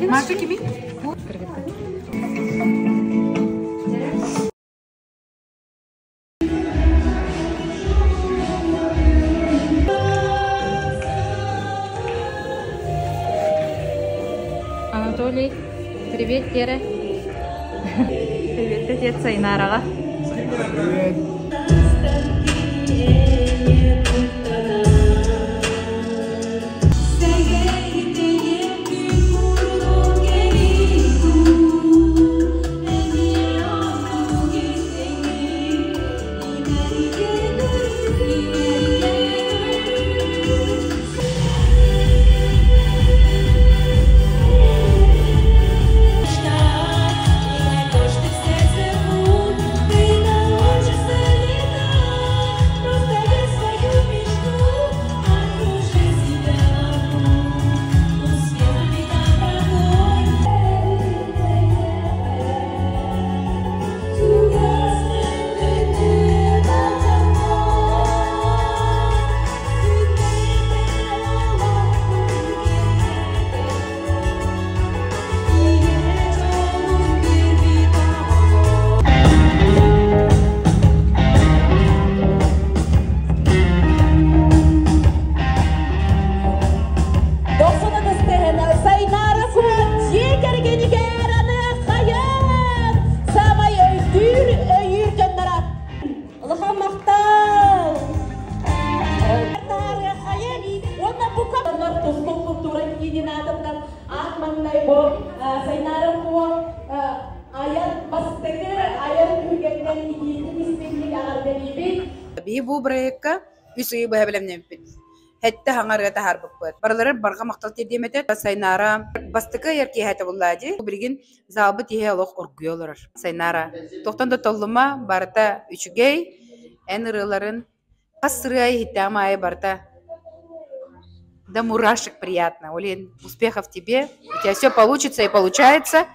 Marka kimin? Анатолий, привет, Тера. Привет, отец Сайнарага. Привет. بيبو بريكا يسوي بها بلا منبت حتى هنغرغة هاربقت برلر برغا مقتلتي ديمتت سينارا بستكا يركي هاتا واللاجي وبريجين زابط يهي لوخ أرقيولر سينارا توقتان تطلما بارتا يشجي ان رلرن قصري هتاما барта. Да мурашек приятно. Олен, успехов тебе. У тебя все получится и получается.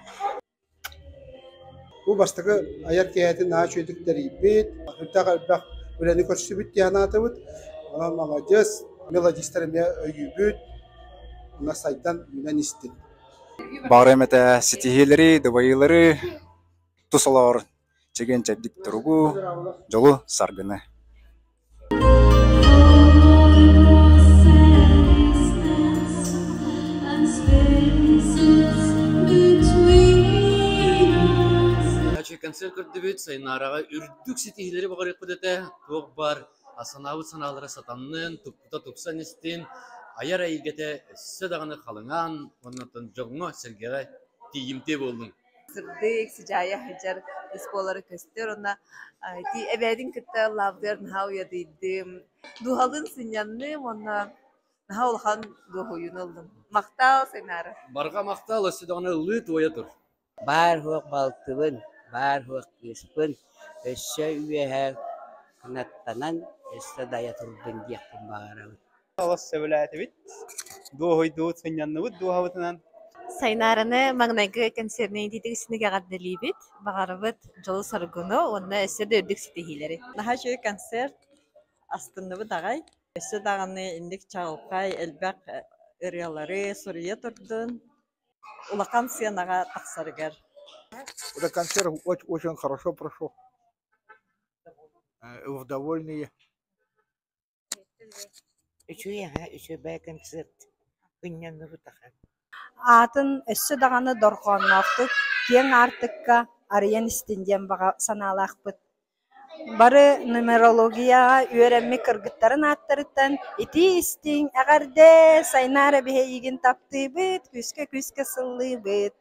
Bu bastığı ayar kıyafetin daha çöydük deribet. Hırtağı bak öyle koşsubit yanatımız. Ona mamacız melodistlerime ögübüt. Ona saydan yünen istin. Bağrımete sitihileri, dubayıları tusalar. Çegen çabdik turugu, jolu sargını. Концерт көрдүбүт сайнарага үрдүк ситихилери багарып кудете тук бар асанабы саналары сатаннын тупта тупсан истин аяр айгете седаганы калынган оннотон жоңго сергеге тийимте болдум сырдык сижая хаджар исполары көстөр она ти эбедин кытта лавдерн хау ядидим духалын синянны онна хаулхан духуюнылдым мактал сайнары барга мактал седаганы лыт оятыр бар хуак балтыбын бар хуак кыспын өссө үйэһэ кынаттанан эссе дая турдун диэхпин баарабыт алас сөбүлээти дуохойдуут сыньянныбыт дуохабытынан сайнараны магнайгы концертный дидигисиниге гадделибит багарыбыт жолу саргуну онна эссе дөдүк ситихилери нахачы концерт астынныбы дагай эссе даганы индик чагылкай элбак ырыялары сурия турдун улакан сценага таксарыгар. Это концерт очень хорошо прошел. Вы довольны? Üçü bey konцерт. Günyanlı bu takan. Атын өссө даганы доргонноктук кең артыкка арыян истинден бага санаалаакпыт. Бары нумерологияга үйренме кыргыттарын аттырыттан ити истиң агарды сайнара бихейигин таптыбыт күскө сыллыбыт.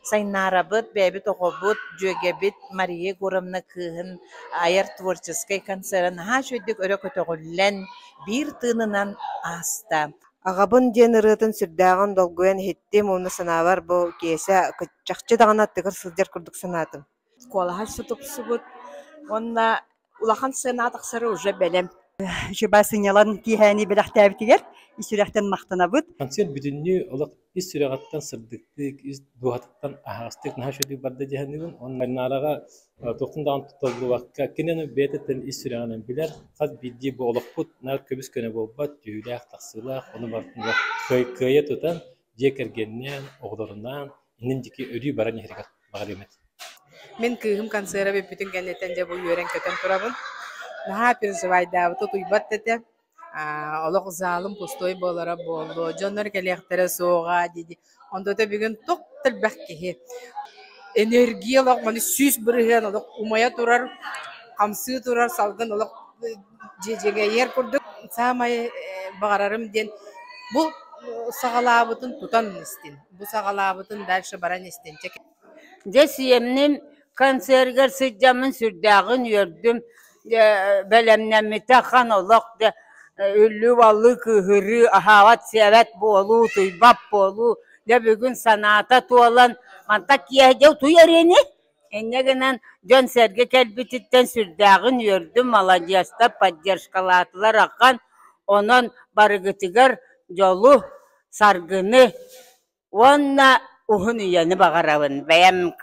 Сайнарабыт, бэбит оғобыт, жөгебит, Мария Горовна кыһын аяр творческий концертын хашөйдік өрі көтөғіллән бир тынынан аста. Ағабын ден ырытын сүрдәғын долгуен хеттем оны санавар бұл кесе чақчы дағына тығыр сылдер күрдік санатым. Колахал сутупсубут, онна улахан сенат ақсары уже бәлем. Жыба сыняларын кихәни біләхтәбітігер, исүрәхтен мақтанабыт. Концерт бүтінні олық ис сүрәғаттан сырдықтық, ис дуғаттан ағастық, наға шөдік барды жеханығын, оның нараға тоқтындағын тұталды уаққа, кенені бәйтеттен ис сүрәғанын білер, қаз бидді бұл олық бұд, нар көбіс көне бол бат, түйіләқ, тақсылақ, оны бартын күйе тұтан, жекергеннен, оғдорунан, инен жеке өрүй баран ехерек бағар емет. Мен кыгым концера беппитин кеннетен же бу үйрен көтөн турабын. Наха переживайда, тут уйбат тете. Олох залым пустой болара болду. Жоннор келехтере соога диди. Ондота бүгүн токтел бакки. Энергиялык маны сүз бирген олох умая турар, камсы турар салгын олох жежеге ер курдук. Самай багарарым ден. Бу сагалабытын тутан истин. Бу сагалабытын дальше баран истин. Десиемним концергер сыджамын сүрдәгын йөрдüm. Белемнәмите хан олох да үллү баллы кыһыры ахават сәвәт болу, туйбап болу. Да бүгүн саната туалан манта киәдәү туйарене. Эннегенен Жон Серге келбититтен сүрдәгын йөрдüm. Молодежьта поддержкалатылар акан. Онон барыгытыгар жолу саргыны. Онна ухун үйәні бағарауын бәйәм